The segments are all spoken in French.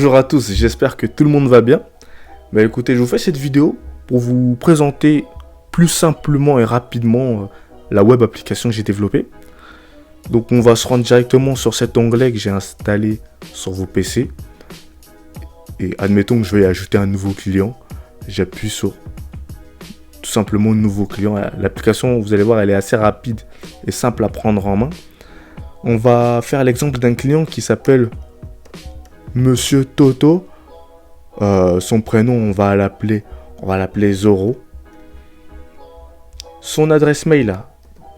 Bonjour à tous, j'espère que tout le monde va bien. Écoutez, je vous fais cette vidéo pour vous présenter plus simplement et rapidement la web application que j'ai développée. Donc on va se rendre directement sur cet onglet que j'ai installé sur vos PC. Et admettons que je vais ajouter un nouveau client. J'appuie sur tout simplement nouveau client. L'application, vous allez voir, elle est assez rapide et simple à prendre en main. On va faire l'exemple d'un client qui s'appelle Monsieur Toto. Son prénom, on va l'appeler Zoro. Son adresse mail,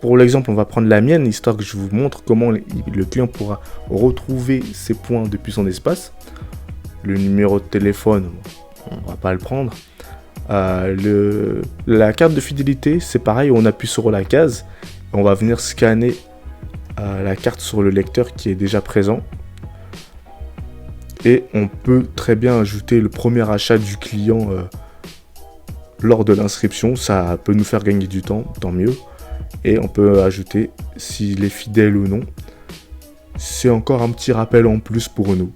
pour l'exemple, on va prendre la mienne, histoire que je vous montre comment le client pourra retrouver ses points depuis son espace. Le numéro de téléphone, on va pas le prendre. La carte de fidélité, c'est pareil, on appuie sur la case. On va venir scanner la carte sur le lecteur qui est déjà présent. Et on peut très bien ajouter le premier achat du client lors de l'inscription. Ça peut nous faire gagner du temps, tant mieux. Et on peut ajouter s'il est fidèle ou non. C'est encore un petit rappel en plus pour nous.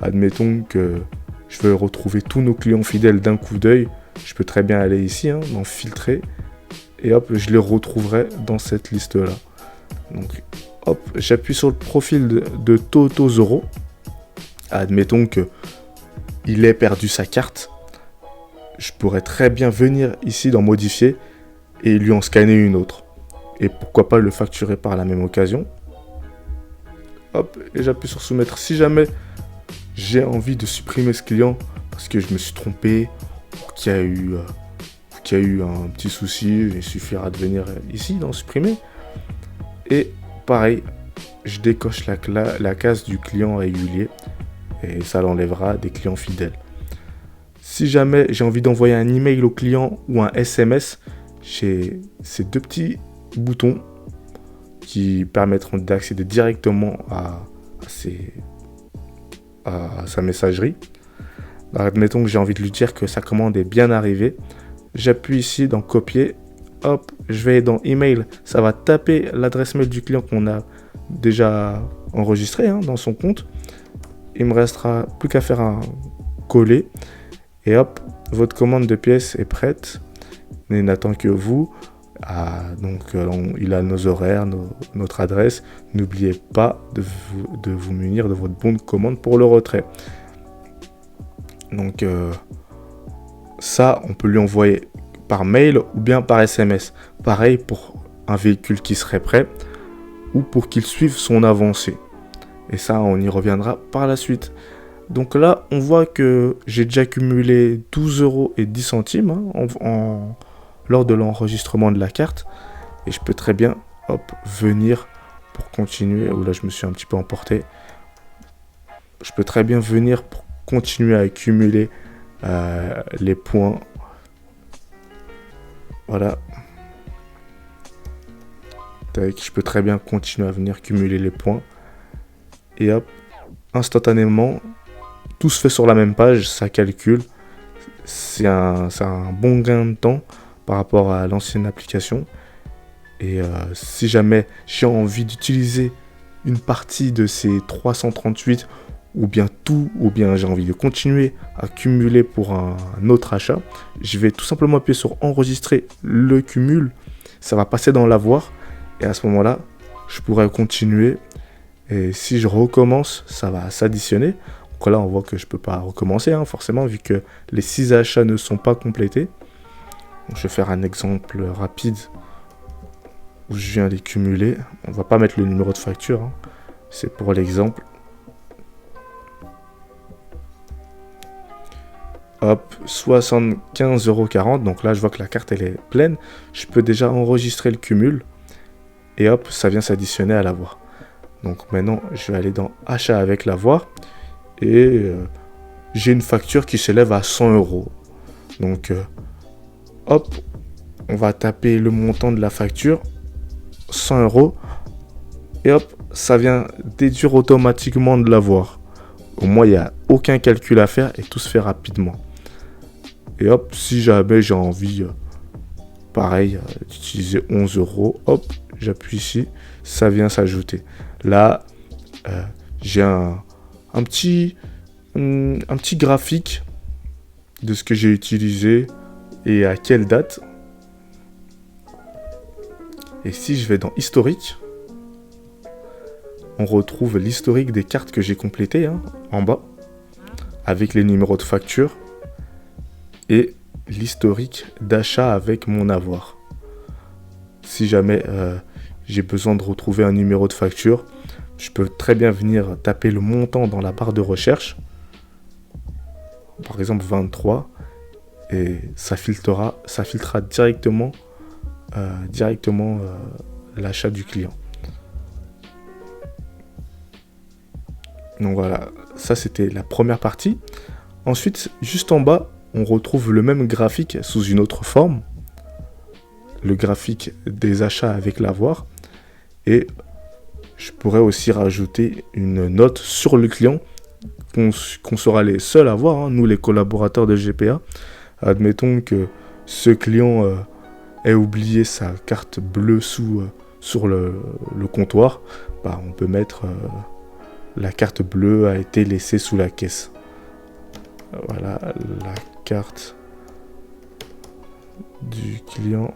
Admettons que je veux retrouver tous nos clients fidèles d'un coup d'œil. Je peux très bien aller ici, dans filtrer. Et hop, je les retrouverai dans cette liste-là. Donc, hop, j'appuie sur le profil de Toto Zoro. Admettons qu'il ait perdu sa carte. Je pourrais très bien venir ici dans modifier et lui en scanner une autre. Et pourquoi pas le facturer par la même occasion. Hop, et j'appuie sur soumettre. Si jamais j'ai envie de supprimer ce client parce que je me suis trompé ou qu'il y a eu un petit souci, il suffira de venir ici dans supprimer. Et pareil, je décoche la case du client régulier. Et ça l'enlèvera des clients fidèles. Si jamais j'ai envie d'envoyer un email au client ou un SMS, j'ai ces deux petits boutons qui permettront d'accéder directement à sa messagerie. Alors, admettons que j'ai envie de lui dire que sa commande est bien arrivée. J'appuie ici dans copier. Hop, je vais dans email. Ça va taper l'adresse mail du client qu'on a déjà enregistré dans son compte. Il me restera plus qu'à faire un coller. Et hop, votre commande de pièces est prête. Il n'attend que vous. Il a nos horaires, notre adresse. N'oubliez pas de vous munir de votre bon de commande pour le retrait. Donc ça, on peut lui envoyer par mail ou bien par SMS. Pareil pour un véhicule qui serait prêt ou pour qu'il suive son avancée. Et ça, on y reviendra par la suite. Donc là, on voit que j'ai déjà cumulé 12,10 € lors de l'enregistrement de la carte. Et je peux très bien venir pour continuer. Oh là, je me suis un petit peu emporté. Je peux très bien venir pour continuer à accumuler les points. Voilà. Je peux très bien continuer à venir cumuler les points. Et hop, instantanément, tout se fait sur la même page, ça calcule. C'est un bon gain de temps par rapport à l'ancienne application. Et si jamais j'ai envie d'utiliser une partie de ces 338 ou bien j'ai envie de continuer à cumuler pour un autre achat, je vais tout simplement appuyer sur enregistrer le cumul. Ça va passer dans l'avoir et à ce moment-là, je pourrai continuer. Et si je recommence, ça va s'additionner. Donc là, on voit que je ne peux pas recommencer, forcément, vu que les 6 achats ne sont pas complétés. Donc, je vais faire un exemple rapide où je viens les cumuler. On ne va pas mettre le numéro de facture. C'est pour l'exemple. Hop, 75,40 €. Donc là, je vois que la carte, elle est pleine. Je peux déjà enregistrer le cumul. Et hop, ça vient s'additionner à l'avoir. Donc maintenant, je vais aller dans achat avec l'avoir et j'ai une facture qui s'élève à 100 €. Donc hop, on va taper le montant de la facture, 100 € et hop, ça vient déduire automatiquement de l'avoir. Au moins, il n'y a aucun calcul à faire et tout se fait rapidement. Et hop, si jamais j'ai envie, pareil, d'utiliser 11 €, hop, j'appuie ici, ça vient s'ajouter. Là, j'ai un petit un petit graphique de ce que j'ai utilisé et à quelle date. Et si je vais dans historique, on retrouve l'historique des cartes que j'ai complétées en bas, avec les numéros de facture et l'historique d'achat avec mon avoir. Si jamais j'ai besoin de retrouver un numéro de facture, je peux très bien venir taper le montant dans la barre de recherche, par exemple 23, et ça filtrera directement l'achat du client. Donc voilà, ça c'était la première partie. Ensuite, juste en bas, on retrouve le même graphique sous une autre forme. Le graphique des achats avec l'avoir. Et je pourrais aussi rajouter une note sur le client qu'on sera les seuls à voir, nous les collaborateurs de GPA. Admettons que ce client ait oublié sa carte bleue sur le comptoir. On peut mettre la carte bleue a été laissée sous la caisse. Voilà la carte du client.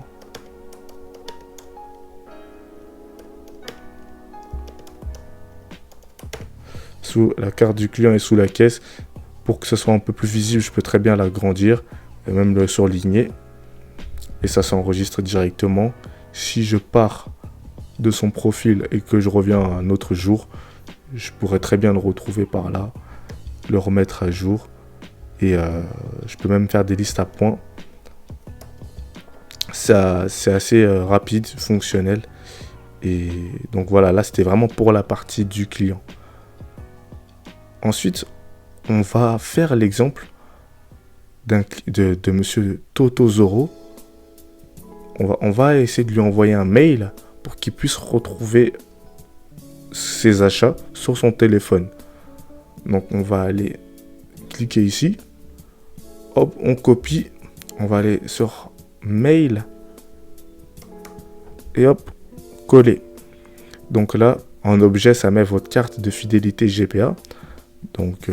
La carte du client est sous la caisse. Pour que ce soit un peu plus visible, je peux très bien l'agrandir et même le surligner. Et ça s'enregistre directement. Si je pars de son profil et que je reviens un autre jour, je pourrais très bien le retrouver par là, le remettre à jour. Et je peux même faire des listes à points. C'est assez rapide, fonctionnel. Et donc voilà, là c'était vraiment pour la partie du client. Ensuite, on va faire l'exemple de monsieur Totozoro. On va essayer de lui envoyer un mail pour qu'il puisse retrouver ses achats sur son téléphone. Donc on va aller cliquer ici. Hop, on copie. On va aller sur mail. Et hop, coller. Donc là, en objet, ça met votre carte de fidélité GPA. Donc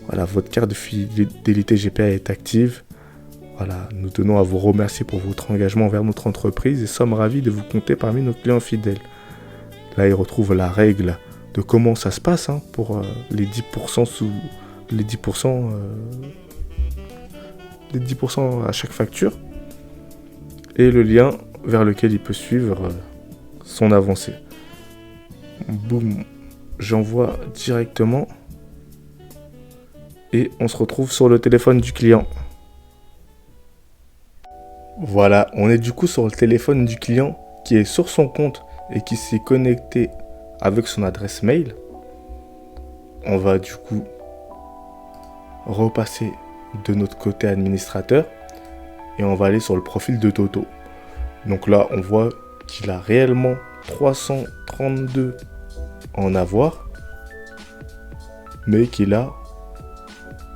voilà, votre carte de fidélité GPA est active. Voilà, nous tenons à vous remercier pour votre engagement envers notre entreprise et sommes ravis de vous compter parmi nos clients fidèles. Là, il retrouve la règle de comment ça se passe pour les 10% les 10% à chaque facture. Et le lien vers lequel il peut suivre son avancée. Boum, j'envoie directement. Et on se retrouve sur le téléphone du client. Voilà, on est du coup sur le téléphone du client qui est sur son compte et qui s'est connecté avec son adresse mail. On va du coup repasser de notre côté administrateur et on va aller sur le profil de Toto. Donc là, on voit qu'il a réellement 332 en avoir, mais qu'il a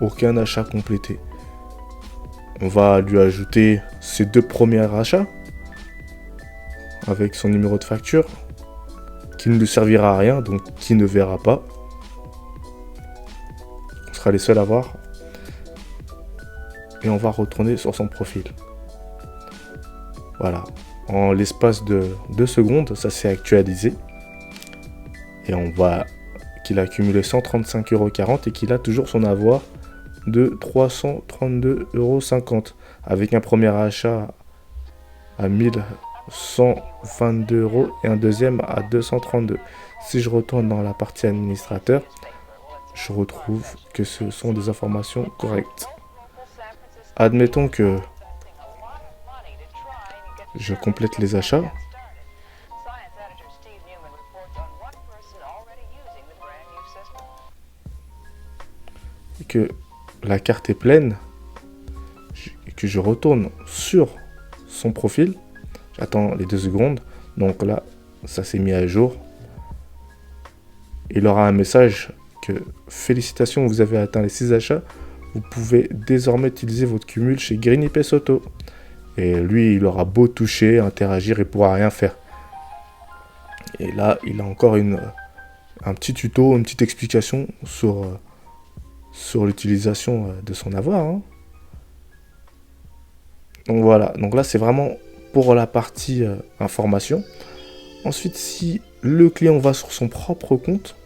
aucun achat complété. On va lui ajouter ses 2 premiers achats avec son numéro de facture qui ne lui servira à rien, donc qui ne verra pas. On sera les seuls à voir. Et on va retourner sur son profil. Voilà. En l'espace de 2 secondes, ça s'est actualisé. Et on voit qu'il a accumulé 135,40 € et qu'il a toujours son avoir de 332,50 € avec un premier achat à 1122 € et un deuxième à 232. Si je retourne dans la partie administrateur, je retrouve que ce sont des informations correctes. Admettons que je complète les achats. Et que la carte est pleine. Et que je retourne sur son profil. J'attends les 2 secondes. Donc là, ça s'est mis à jour. Il aura un message que félicitations, vous avez atteint les 6 achats. Vous pouvez désormais utiliser votre cumul chez Green IPS Auto. Et lui, il aura beau toucher, interagir, il ne pourra rien faire. Et là, il a encore un petit tuto, une petite explication sur sur l'utilisation de son avoir, hein. Donc voilà, donc là c'est vraiment pour la partie information. Ensuite, si le client va sur son propre compte,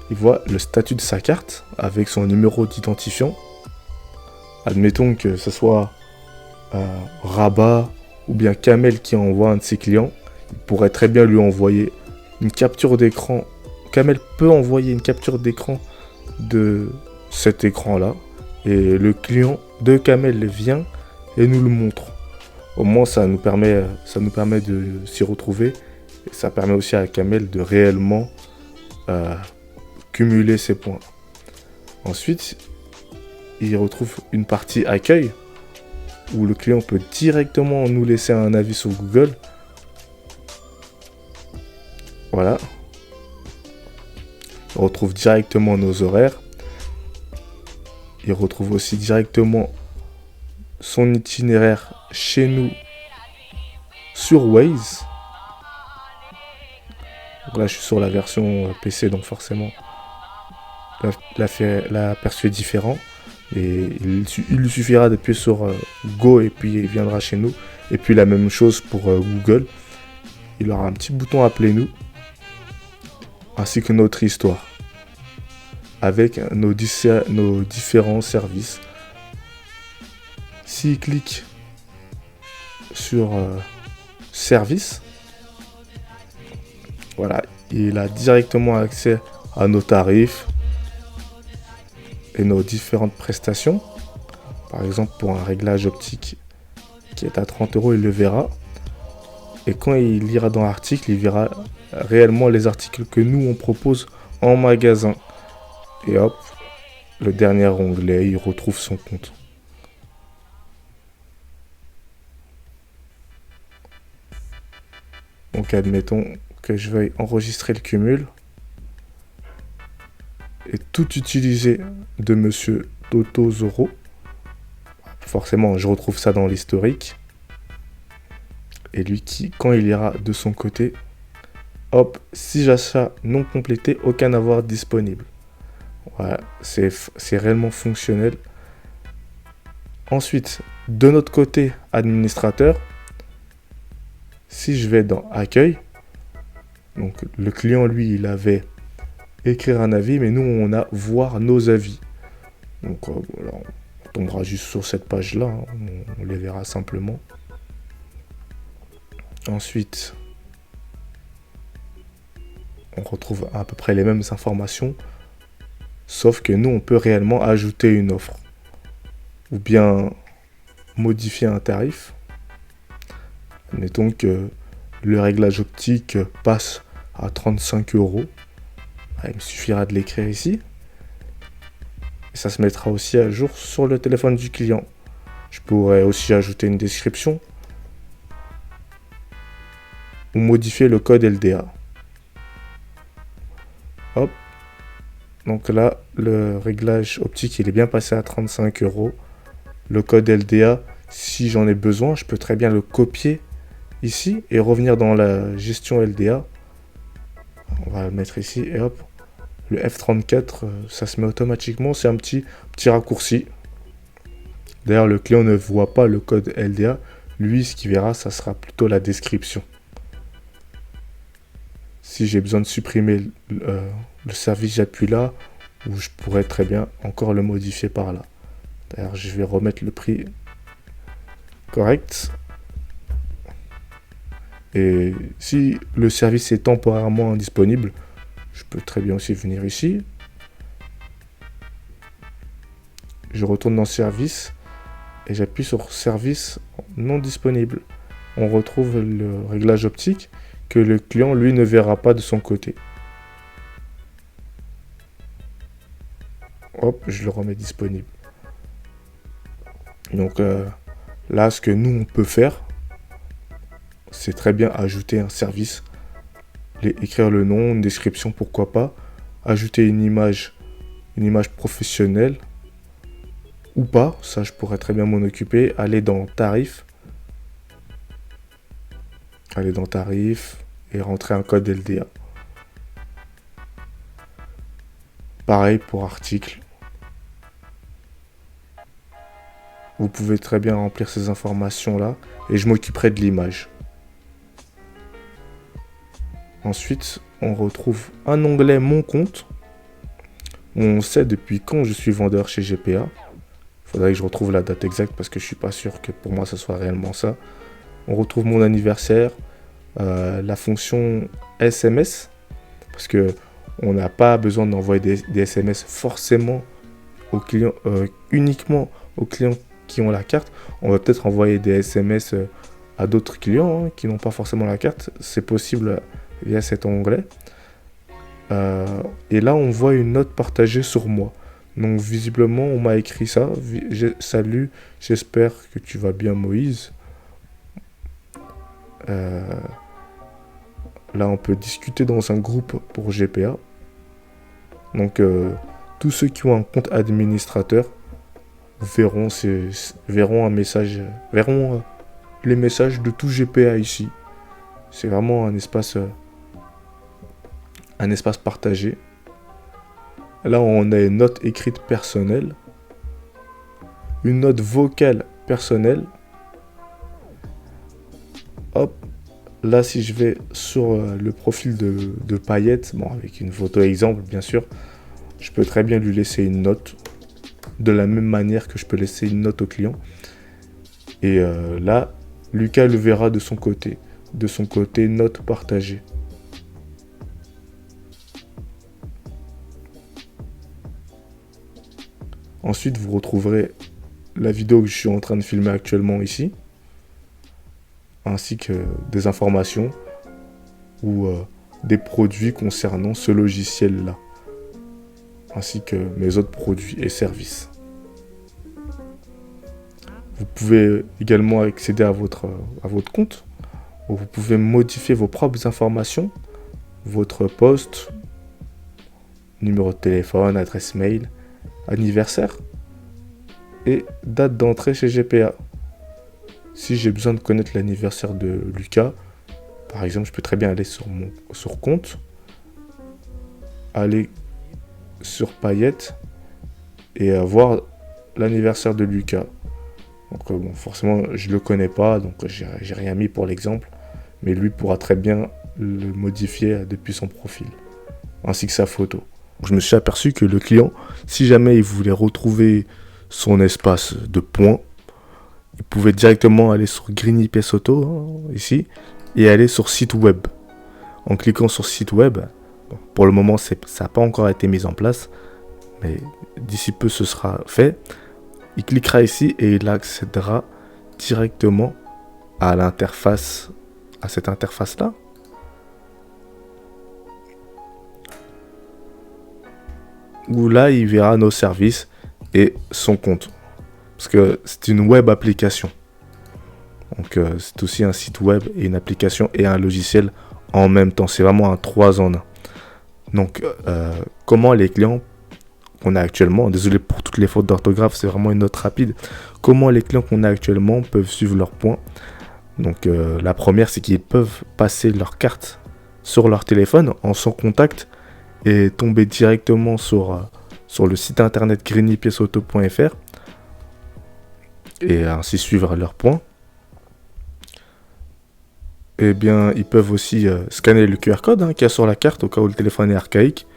il voit le statut de sa carte avec son numéro d'identifiant. Admettons que ce soit Rabat ou bien Kamel qui envoie un de ses clients. Il pourrait très bien lui envoyer une capture d'écran. Kamel peut envoyer une capture d'écran de cet écran-là. Et le client de Kamel vient et nous le montre. Au moins, ça nous permet de s'y retrouver. Et ça permet aussi à Kamel de réellement cumuler ses points. Ensuite, il retrouve une partie accueil où le client peut directement nous laisser un avis sur Google. Voilà. On retrouve directement nos horaires. Il retrouve aussi directement son itinéraire chez nous sur Waze. Donc là, je suis sur la version PC, donc forcément, l'aperçu est différent. Et il lui suffira d'appuyer sur Go et puis il viendra chez nous. Et puis la même chose pour Google. Il aura un petit bouton Appelez-nous ainsi que notre histoire avec nos différents services. S'il clique sur Service, voilà, il a directement accès à nos tarifs et nos différentes prestations. Par exemple, pour un réglage optique qui est à 30 €, il le verra. Et quand il ira dans l'article, il verra réellement les articles que nous on propose en magasin. Et hop, le dernier onglet, il retrouve son compte. Donc admettons que je veuille enregistrer le cumul et tout utiliser de Monsieur Toto Zoro. Forcément, je retrouve ça dans l'historique. Et lui qui, quand il ira de son côté, hop, 6 achats non complétés, aucun avoir disponible. Voilà, c'est réellement fonctionnel. Ensuite, de notre côté, administrateur, si je vais dans Accueil, donc le client, lui, il avait écrire un avis, mais nous, on a voir nos avis. Donc voilà, on tombera juste sur cette page-là, hein, on les verra simplement. Ensuite, on retrouve à peu près les mêmes informations, sauf que nous, on peut réellement ajouter une offre ou bien modifier un tarif. Admettons que le réglage optique passe à 35 €. Il me suffira de l'écrire ici. Et ça se mettra aussi à jour sur le téléphone du client. Je pourrais aussi ajouter une description ou modifier le code LDA. Hop. Donc là, le réglage optique, il est bien passé à 35 €. Le code LDA, si j'en ai besoin, je peux très bien le copier ici et revenir dans la gestion LDA. On va le mettre ici et hop. Le F34, ça se met automatiquement. C'est un petit raccourci. D'ailleurs, le client ne voit pas le code LDA. Lui, ce qu'il verra, ça sera plutôt la description. Si j'ai besoin de supprimer le service, j'appuie là. Ou je pourrais très bien encore le modifier par là. D'ailleurs, je vais remettre le prix correct. Et si le service est temporairement indisponible, je peux très bien aussi venir ici. Je retourne dans service et j'appuie sur service non disponible. On retrouve le réglage optique que le client, lui, ne verra pas de son côté. Hop, je le remets disponible. Donc là, ce que nous, on peut faire, c'est très bien ajouter un service, écrire le nom, une description, pourquoi pas, ajouter une image professionnelle, ou pas, ça je pourrais très bien m'en occuper, aller dans tarifs et rentrer un code LDA. Pareil pour article. Vous pouvez très bien remplir ces informations-là et je m'occuperai de l'image. Ensuite, on retrouve un onglet Mon compte. On sait depuis quand je suis vendeur chez GPA. Il faudrait que je retrouve la date exacte parce que je suis pas sûr que pour moi ça soit réellement ça. On retrouve mon anniversaire, la fonction SMS, parce que on n'a pas besoin d'envoyer des SMS forcément aux clients, uniquement aux clients qui ont la carte. On va peut-être envoyer des SMS à d'autres clients qui n'ont pas forcément la carte. C'est possible via cet onglet. Et là, on voit une note partagée sur moi. Donc, visiblement, on m'a écrit ça. Salut, j'espère que tu vas bien, Moïse. Là, on peut discuter dans un groupe pour GPA. Donc, tous ceux qui ont un compte administrateur verront un message, verront les messages de tout GPA ici. C'est vraiment un espace partagé. Là, on a une note écrite personnelle, une note vocale personnelle. Hop, là, si je vais sur le profil de Payette, bon, avec une photo exemple, bien sûr, je peux très bien lui laisser une note, de la même manière que je peux laisser une note au client. Et là, Lucas le verra de son côté. De son côté, note partagée. Ensuite, vous retrouverez la vidéo que je suis en train de filmer actuellement ici, ainsi que des informations ou des produits concernant ce logiciel-là, ainsi que mes autres produits et services. Vous pouvez également accéder à votre compte, où vous pouvez modifier vos propres informations, votre poste, numéro de téléphone, adresse mail, anniversaire et date d'entrée chez GPA. Si j'ai besoin de connaître l'anniversaire de Lucas, par exemple, je peux très bien aller sur compte, aller sur Payette et voir l'anniversaire de Lucas. Donc bon, forcément, je le connais pas, donc j'ai rien mis pour l'exemple, mais lui pourra très bien le modifier depuis son profil, ainsi que sa photo. Je me suis aperçu que le client, si jamais il voulait retrouver son espace de points, il pouvait directement aller sur Green PS Auto, ici, et aller sur site web. En cliquant sur site web, bon, pour le moment, ça n'a pas encore été mis en place, mais d'ici peu, ce sera fait. Il cliquera ici et il accédera directement à l'interface, à cette interface-là. Où là, il verra nos services et son compte. Parce que c'est une web application. Donc, c'est aussi un site web et une application et un logiciel en même temps. C'est vraiment un 3 en 1. Donc, comment les clients qu'on a actuellement, désolé pour toutes les fautes d'orthographe, c'est vraiment une note rapide. Comment les clients qu'on a actuellement peuvent suivre leurs points. Donc, la première, c'est qu'ils peuvent passer leur carte sur leur téléphone en sans contact et tomber directement sur le site internet greenypiesauto.fr et ainsi suivre leurs points. Eh bien, ils peuvent aussi scanner le QR code qu'il y a sur la carte au cas où le téléphone est archaïque,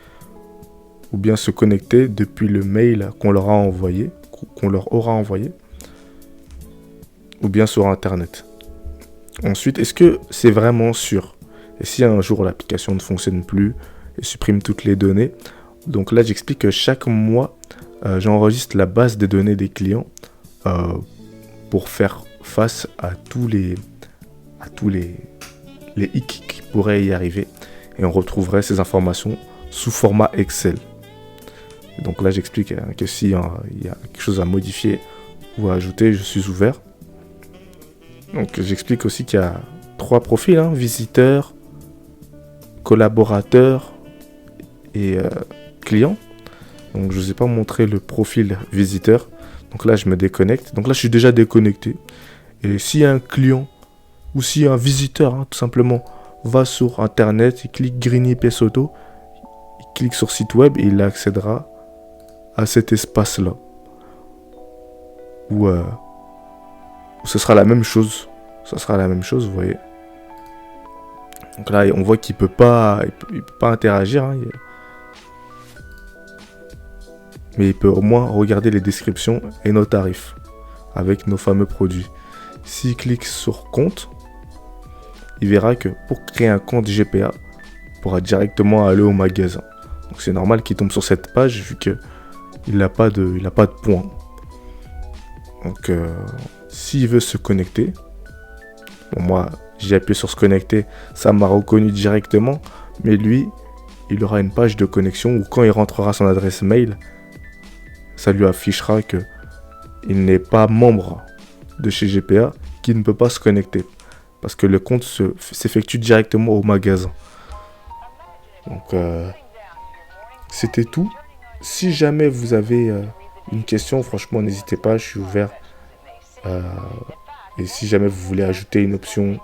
ou bien se connecter depuis le mail qu'on leur aura envoyé, ou bien sur internet. Ensuite, est-ce que c'est vraiment sûr? Et si un jour l'application ne fonctionne plus et supprime toutes les données? Donc là, j'explique que chaque mois, j'enregistre la base des données des clients pour faire face à tous les hicks qui pourraient y arriver. Et on retrouverait ces informations sous format Excel. Donc là, j'explique que s'il y a quelque chose à modifier ou à ajouter, je suis ouvert. Donc j'explique aussi qu'il y a 3 profils, visiteur, collaborateur et client. Donc je ne vous ai pas montré le profil visiteur. Donc là, je me déconnecte. Donc là, je suis déjà déconnecté. Et s'il y a un client ou si un visiteur, tout simplement, va sur internet, il clique Green PS Auto, il clique sur site web et il accédera à cet espace-là. Où ce sera la même chose. Ça sera la même chose, vous voyez. Donc là, on voit qu'il peut pas interagir. Hein. Mais il peut au moins regarder les descriptions et nos tarifs avec nos fameux produits. S'il clique sur compte, il verra que pour créer un compte GPA, il pourra directement aller au magasin. Donc c'est normal qu'il tombe sur cette page vu qu'il n'a pas de points. Donc s'il veut se connecter, bon, moi j'ai appuyé sur se connecter, ça m'a reconnu directement, mais lui, il aura une page de connexion où quand il rentrera son adresse mail, ça lui affichera que il n'est pas membre de chez GPA, qu'il ne peut pas se connecter. Parce que le compte s'effectue directement au magasin. Donc, c'était tout. Si jamais vous avez une question, franchement, n'hésitez pas, je suis ouvert. Et si jamais vous voulez ajouter une option,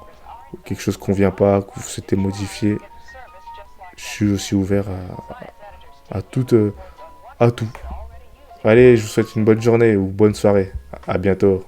quelque chose qu'on ne convient pas, que vous souhaitez modifier, je suis aussi ouvert à tout. Allez, je vous souhaite une bonne journée ou bonne soirée. À bientôt.